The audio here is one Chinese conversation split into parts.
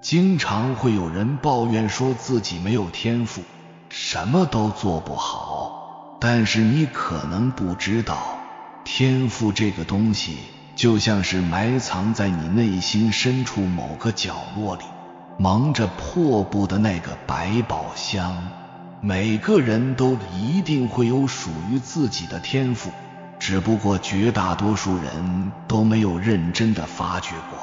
经常会有人抱怨说自己没有天赋，什么都做不好。但是你可能不知道，天赋这个东西就像是埋藏在你内心深处某个角落里，蒙着破布的那个百宝箱。每个人都一定会有属于自己的天赋，只不过绝大多数人都没有认真地发掘过。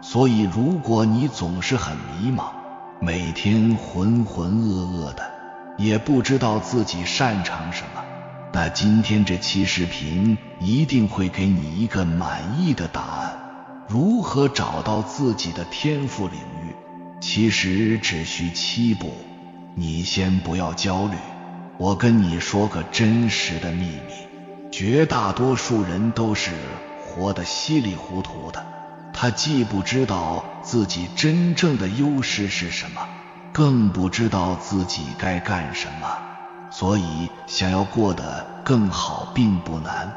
所以如果你总是很迷茫，每天浑浑噩噩的，也不知道自己擅长什么，那今天这期视频一定会给你一个满意的答案。如何找到自己的天赋领域？其实只需7步。你先不要焦虑，我跟你说个真实的秘密，绝大多数人都是活得稀里糊涂的。他既不知道自己真正的优势是什么，更不知道自己该干什么。所以想要过得更好并不难，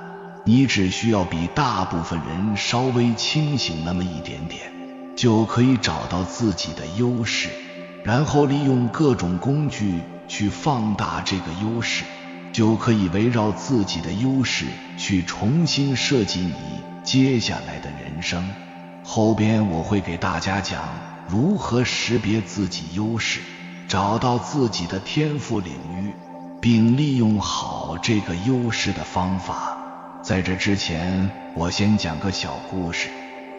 你只需要比大部分人稍微清醒那么一点点，就可以找到自己的优势，然后利用各种工具去放大这个优势，就可以围绕自己的优势去重新设计你接下来的人生。后边我会给大家讲如何识别自己优势，找到自己的天赋领域，并利用好这个优势的方法。在这之前，我先讲个小故事，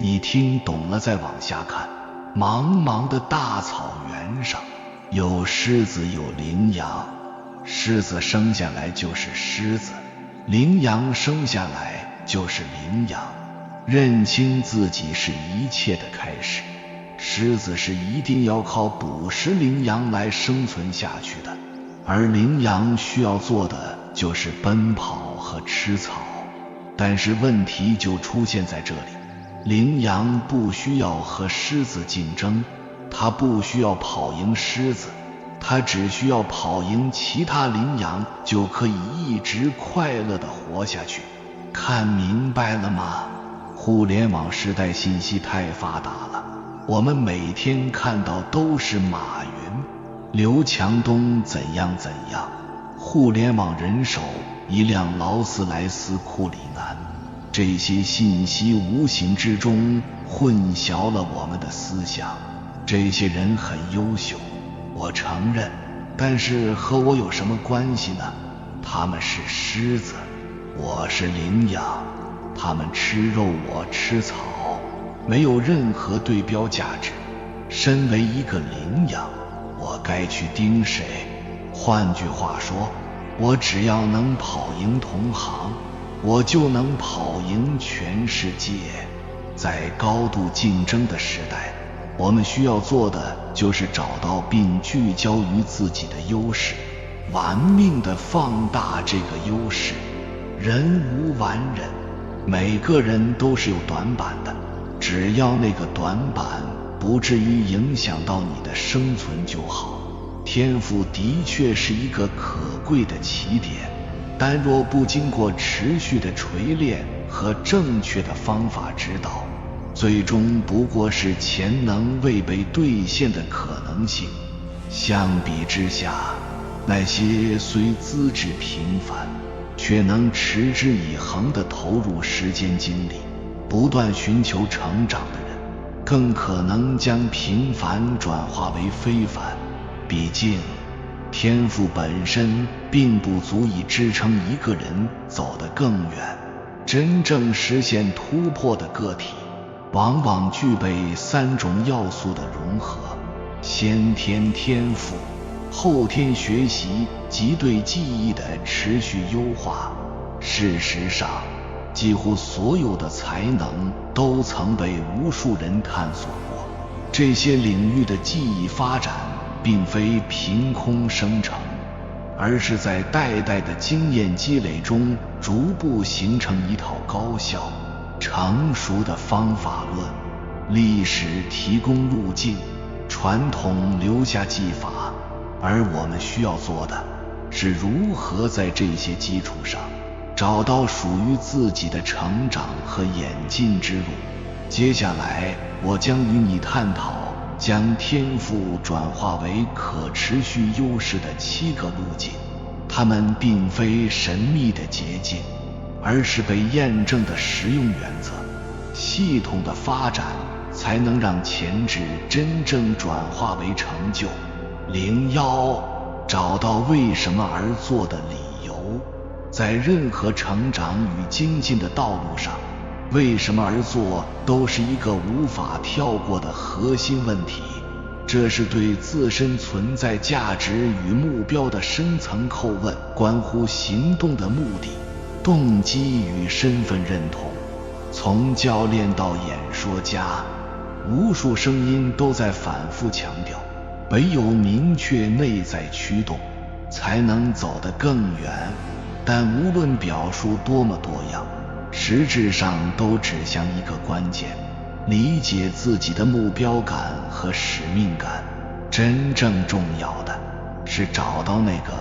你听懂了再往下看。茫茫的大草原上，有狮子有羚羊，狮子生下来就是狮子，羚羊生下来就是羚羊。认清自己是一切的开始。狮子是一定要靠捕食羚羊来生存下去的，而羚羊需要做的就是奔跑和吃草。但是问题就出现在这里，羚羊不需要和狮子竞争，它不需要跑赢狮子，它只需要跑赢其他羚羊，就可以一直快乐地活下去。看明白了吗？互联网时代信息太发达了，我们每天看到都是马云、刘强东怎样怎样，互联网人手一辆劳斯莱斯库里南。这些信息无形之中混淆了我们的思想。这些人很优秀，我承认，但是和我有什么关系呢？他们是狮子，我是羚羊，他们吃肉，我吃草，没有任何对标价值。身为一个羚羊，我该去盯谁？换句话说，我只要能跑赢同行，我就能跑赢全世界。在高度竞争的时代，我们需要做的就是找到并聚焦于自己的优势，玩命地放大这个优势。人无完人，每个人都是有短板的，只要那个短板不至于影响到你的生存就好。天赋的确是一个可贵的起点，但若不经过持续的锤炼和正确的方法指导，最终不过是潜能未被兑现的可能性。相比之下，那些虽资质平凡却能持之以恒地投入时间精力，不断寻求成长的人，更可能将平凡转化为非凡。毕竟天赋本身并不足以支撑一个人走得更远，真正实现突破的个体往往具备3种要素的融合：先天天赋、后天学习及对记忆的持续优化。事实上，几乎所有的才能都曾被无数人探索过。这些领域的记忆发展并非凭空生成，而是在代代的经验积累中逐步形成一套高效、成熟的方法论。历史提供路径，传统留下技法，而我们需要做的是如何在这些基础上找到属于自己的成长和演进之路。接下来我将与你探讨将天赋转化为可持续优势的7个路径。它们并非神秘的捷径，而是被验证的实用原则。系统的发展才能让潜质真正转化为成就。01，找到为什么而做的理由。在任何成长与精进的道路上，为什么而做都是一个无法跳过的核心问题。这是对自身存在价值与目标的深层叩问，关乎行动的目的、动机与身份认同。从教练到演说家，无数声音都在反复强调，唯有明确内在驱动，才能走得更远。但无论表述多么多样，实质上都指向一个关键：理解自己的目标感和使命感。真正重要的是找到那个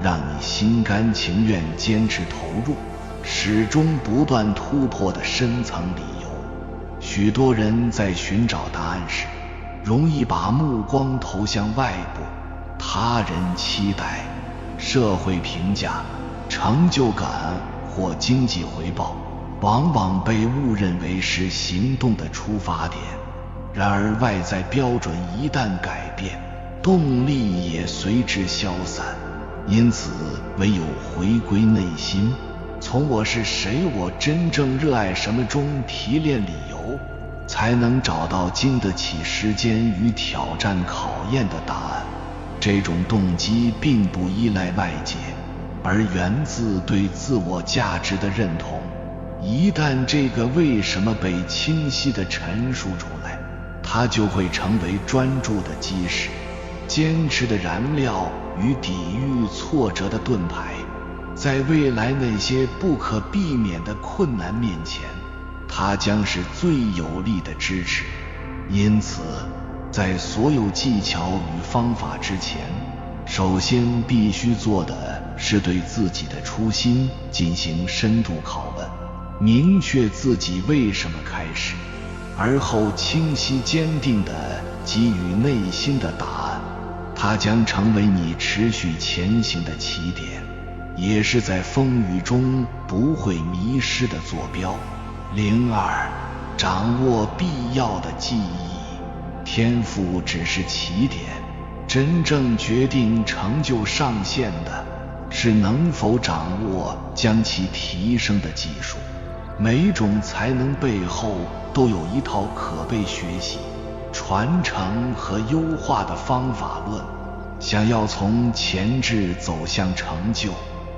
让你心甘情愿坚持投入，始终不断突破的深层理由。许多人在寻找答案时，容易把目光投向外部，他人期待、社会评价、成就感或经济回报，往往被误认为是行动的出发点。然而外在标准一旦改变，动力也随之消散。因此唯有回归内心，从我是谁，我真正热爱什么中提炼理由，才能找到经得起时间与挑战考验的答案。这种动机并不依赖外界，而源自对自我价值的认同。一旦这个为什么被清晰地陈述出来，它就会成为专注的基石，坚持的燃料与抵御挫折的盾牌。在未来那些不可避免的困难面前，它将是最有力的支持。因此，在所有技巧与方法之前，首先必须做的是对自己的初心进行深度拷问，明确自己为什么开始，而后清晰坚定地给予内心的答案。它将成为你持续前行的起点，也是在风雨中不会迷失的坐标。02，掌握必要的记忆。天赋只是起点，真正决定成就上限的是能否掌握将其提升的技术。每种才能背后都有一套可被学习、传承和优化的方法论。想要从前置走向成就，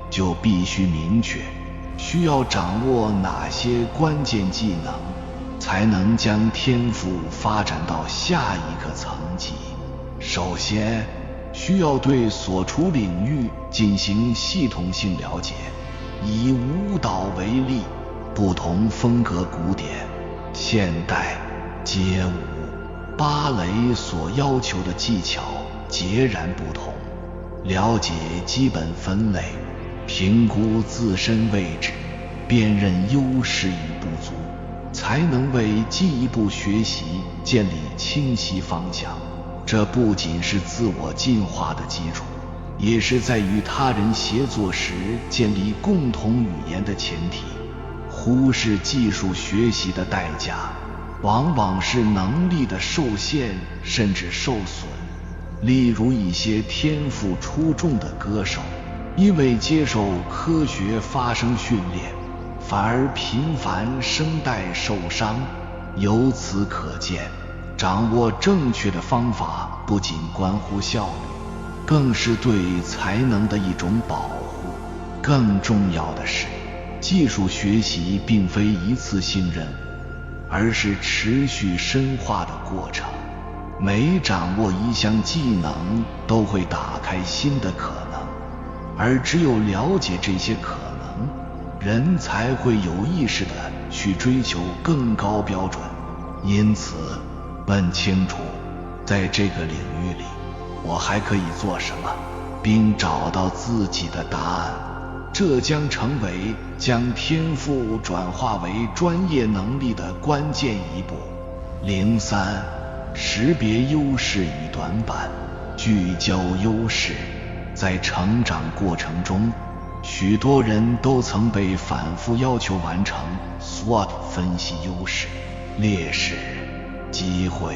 就必须明确需要掌握哪些关键技能，才能将天赋发展到下一个层级。首先，需要对所处领域进行系统性了解。以舞蹈为例，不同风格古典、现代、街舞、芭蕾所要求的技巧截然不同。了解基本分类，评估自身位置，辨认优势与不足，才能为进一步学习建立清晰方向。这不仅是自我进化的基础，也是在与他人协作时建立共同语言的前提。忽视技术学习的代价，往往是能力的受限甚至受损。例如一些天赋出众的歌手，因为接受科学发声训练，反而频繁声带受伤。由此可见，掌握正确的方法不仅关乎效率，更是对才能的一种保护。更重要的是，技术学习并非一次性任务，而是持续深化的过程。每掌握一项技能都会打开新的可能，而只有了解这些可能，人才会有意识地去追求更高标准。因此，问清楚在这个领域里我还可以做什么，并找到自己的答案，这将成为将天赋转化为专业能力的关键一步。03，识别优势与短板，聚焦优势。在成长过程中，许多人都曾被反复要求完成 SWOT 分析优势、劣势、机会、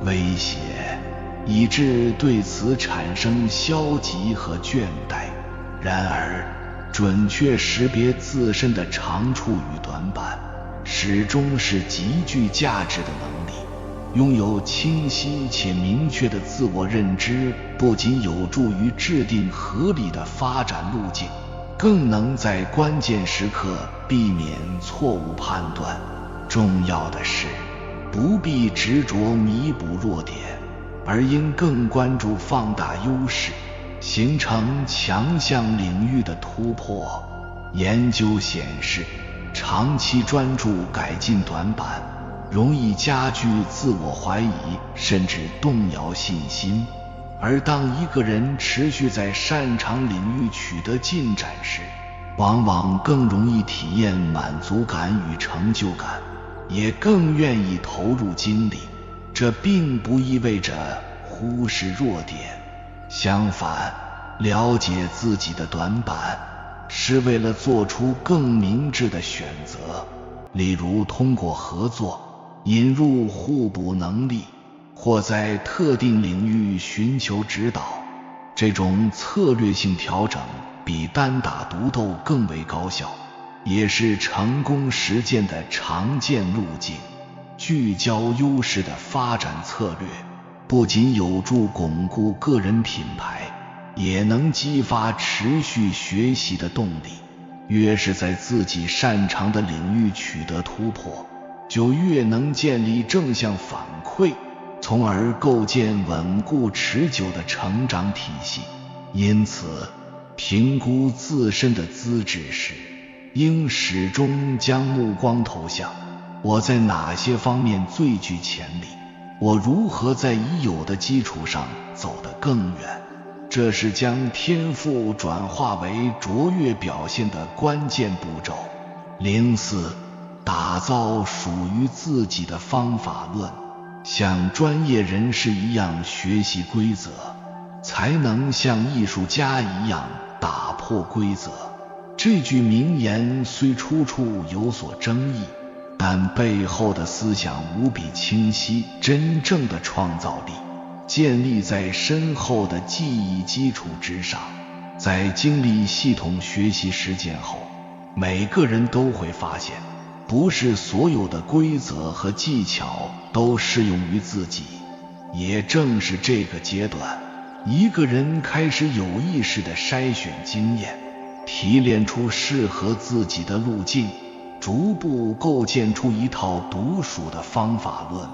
威胁，以致对此产生消极和倦怠。然而，准确识别自身的长处与短板，始终是极具价值的能力。拥有清晰且明确的自我认知，不仅有助于制定合理的发展路径，更能在关键时刻避免错误判断。重要的是，不必执着弥补弱点，而应更关注放大优势，形成强项领域的突破。研究显示，长期专注改进短板，容易加剧自我怀疑，甚至动摇信心。而当一个人持续在擅长领域取得进展时，往往更容易体验满足感与成就感，也更愿意投入精力。这并不意味着忽视弱点，相反，了解自己的短板是为了做出更明智的选择。例如，通过合作引入互补能力，或在特定领域寻求指导。这种策略性调整比单打独斗更为高效，也是成功实践的常见路径。聚焦优势的发展策略，不仅有助巩固个人品牌，也能激发持续学习的动力。越是在自己擅长的领域取得突破，就越能建立正向反馈，从而构建稳固持久的成长体系。因此，评估自身的资质时，应始终将目光投向我在哪些方面最具潜力，我如何在已有的基础上走得更远。这是将天赋转化为卓越表现的关键步骤。04. 打造属于自己的方法论，像专业人士一样学习规则，才能像艺术家一样打破规则。这句名言虽出处有所争议，但背后的思想无比清晰。真正的创造力建立在深厚的记忆基础之上。在经历系统学习实践后，每个人都会发现，不是所有的规则和技巧都适用于自己。也正是这个阶段，一个人开始有意识地筛选经验，提炼出适合自己的路径，逐步构建出一套独属的方法论。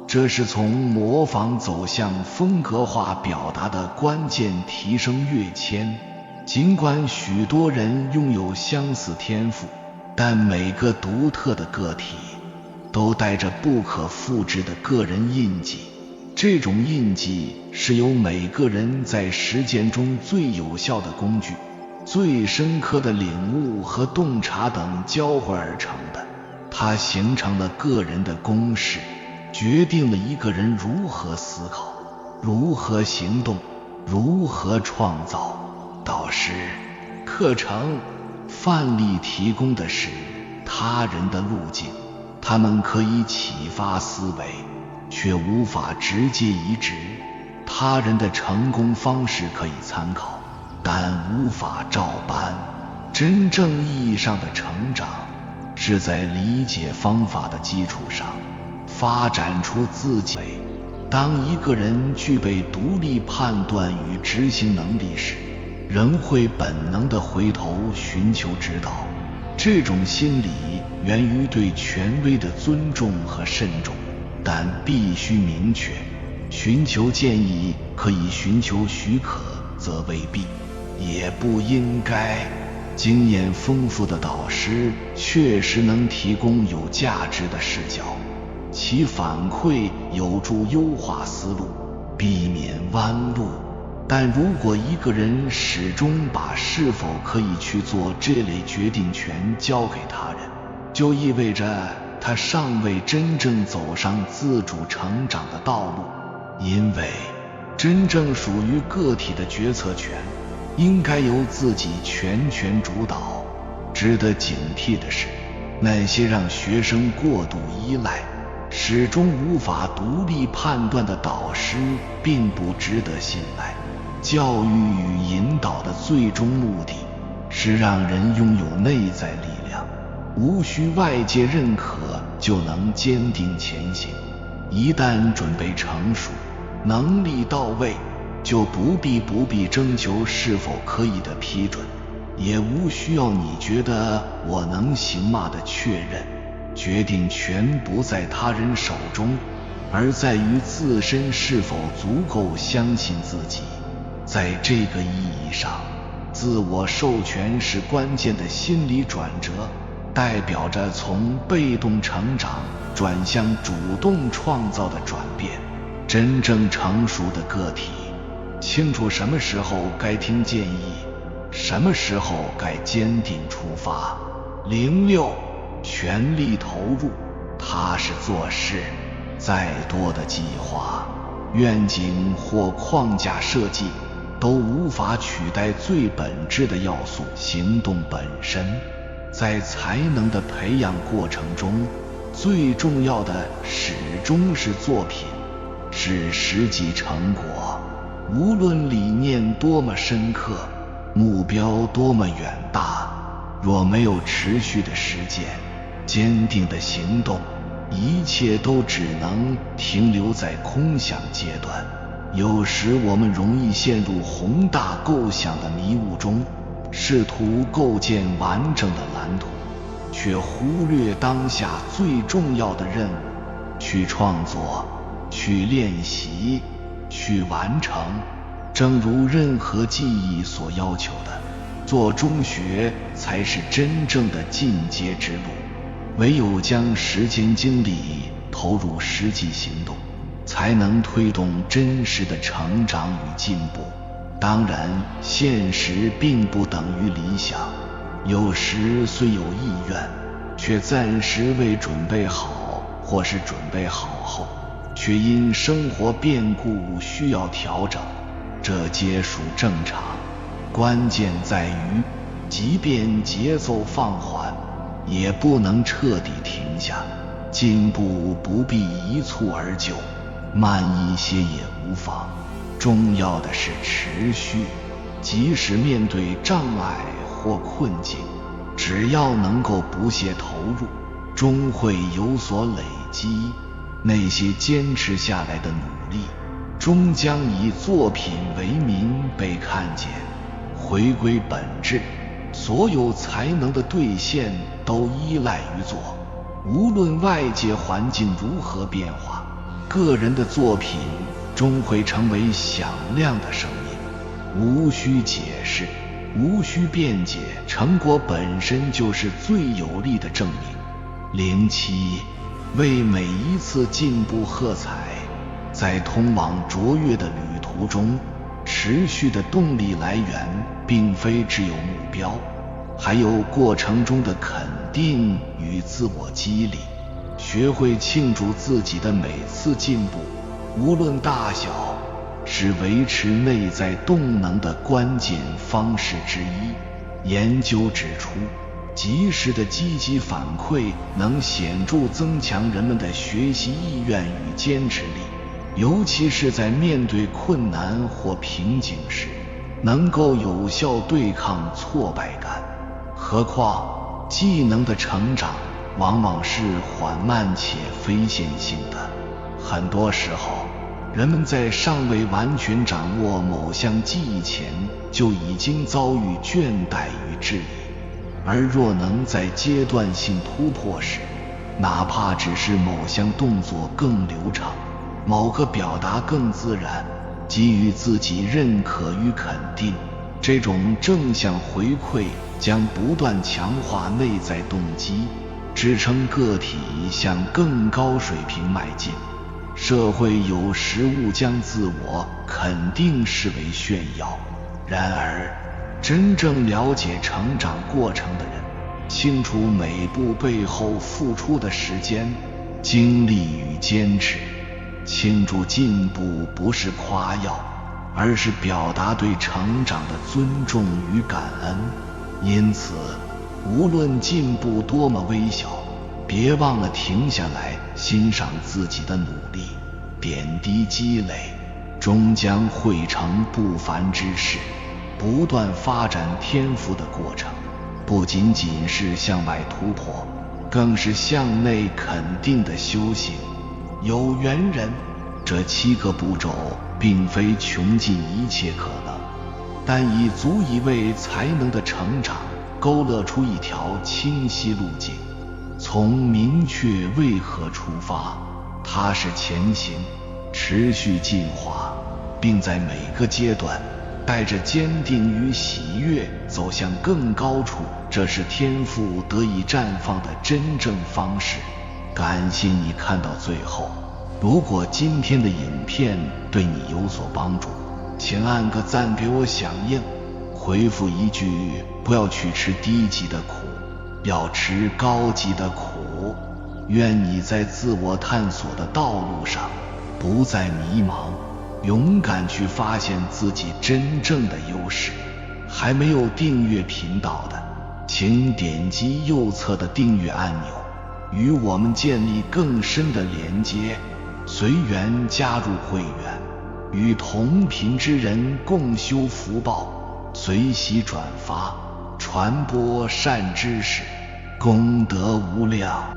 这是从模仿走向风格化表达的关键提升跃迁。尽管许多人拥有相似天赋，但每个独特的个体都带着不可复制的个人印记。这种印记是由每个人在实践中最有效的工具、最深刻的领悟和洞察等交汇而成的。它形成了个人的公式，决定了一个人如何思考、如何行动、如何创造。导师、课程、范例提供的是他人的路径，他们可以启发思维，却无法直接移植。他人的成功方式可以参考，但无法照搬。真正意义上的成长，是在理解方法的基础上发展出自己。当一个人具备独立判断与执行能力时，人会本能地回头寻求指导。这种心理源于对权威的尊重和慎重，但必须明确，寻求建议可以，寻求许可则未必，也不应该。经验丰富的导师确实能提供有价值的视角，其反馈有助优化思路，避免弯路。但如果一个人始终把是否可以去做这类决定权交给他人，就意味着他尚未真正走上自主成长的道路。因为真正属于个体的决策权应该由自己全权主导。值得警惕的是，那些让学生过度依赖，始终无法独立判断的导师并不值得信赖。教育与引导的最终目的是让人拥有内在力量，无需外界认可就能坚定前行。一旦准备成熟，能力到位，就不必征求是否可以的批准，也无需要你觉得我能行吗的确认。决定权不在他人手中，而在于自身是否足够相信自己。在这个意义上，自我授权是关键的心理转折，代表着从被动成长转向主动创造的转变。真正成熟的个体清楚什么时候该听建议，什么时候该坚定出发。06全力投入，踏实做事。再多的计划、愿景或框架设计都无法取代最本质的要素——行动本身。在才能的培养过程中，最重要的始终是作品，是实际成果。无论理念多么深刻，目标多么远大，若没有持续的实践、坚定的行动，一切都只能停留在空想阶段。有时我们容易陷入宏大构想的迷雾中，试图构建完整的蓝图，却忽略当下最重要的任务：去创作，去练习，去完成。正如任何技艺所要求的，做中学才是真正的进阶之路。唯有将时间精力投入实际行动，才能推动真实的成长与进步。当然，现实并不等于理想，有时虽有意愿，却暂时未准备好，或是准备好后，却因生活变故需要调整，这皆属正常。关键在于，即便节奏放缓，也不能彻底停下。进步不必一蹴而就，慢一些也无妨。重要的是持续，即使面对障碍或困境，只要能够不懈投入，终会有所累积。那些坚持下来的努力，终将以作品为名被看见。回归本质，所有才能的兑现都依赖于做。无论外界环境如何变化，个人的作品终会成为响亮的声音。无需解释，无需辩解，成果本身就是最有力的证明。07为每一次进步喝彩。在通往卓越的旅途中，持续的动力来源并非只有目标，还有过程中的肯定与自我激励。学会庆祝自己的每次进步，无论大小，是维持内在动能的关键方式之一。研究指出，及时的积极反馈能显著增强人们的学习意愿与坚持力，尤其是在面对困难或瓶颈时，能够有效对抗挫败感。何况，技能的成长往往是缓慢且非线性的。很多时候，人们在尚未完全掌握某项技艺前，就已经遭遇倦怠与质疑。而若能在阶段性突破时，哪怕只是某项动作更流畅，某个表达更自然，给予自己认可与肯定，这种正向回馈将不断强化内在动机，支撑个体向更高水平迈进。社会有时误将自我肯定视为炫耀，然而真正了解成长过程的人，清楚每步背后付出的时间、精力与坚持。庆祝进步不是夸耀，而是表达对成长的尊重与感恩。因此，无论进步多么微小，别忘了停下来欣赏自己的努力，点滴积累，终将汇成不凡之事。不断发展天赋的过程，不仅仅是向外突破，更是向内肯定的修行。有缘人，这7个步骤并非穷尽一切可能，但已足以为才能的成长勾勒出一条清晰路径。从明确为何出发，踏实前行，持续进化，并在每个阶段带着坚定与喜悦走向更高处，这是天赋得以绽放的真正方式。感谢你看到最后。如果今天的影片对你有所帮助，请按个赞给我响应，回复一句不要去吃低级的苦，要吃高级的苦。愿你在自我探索的道路上不再迷茫，勇敢去发现自己真正的优势。还没有订阅频道的，请点击右侧的订阅按钮，与我们建立更深的连接。随缘加入会员，与同频之人共修福报，随喜转发，传播善知识，功德无量。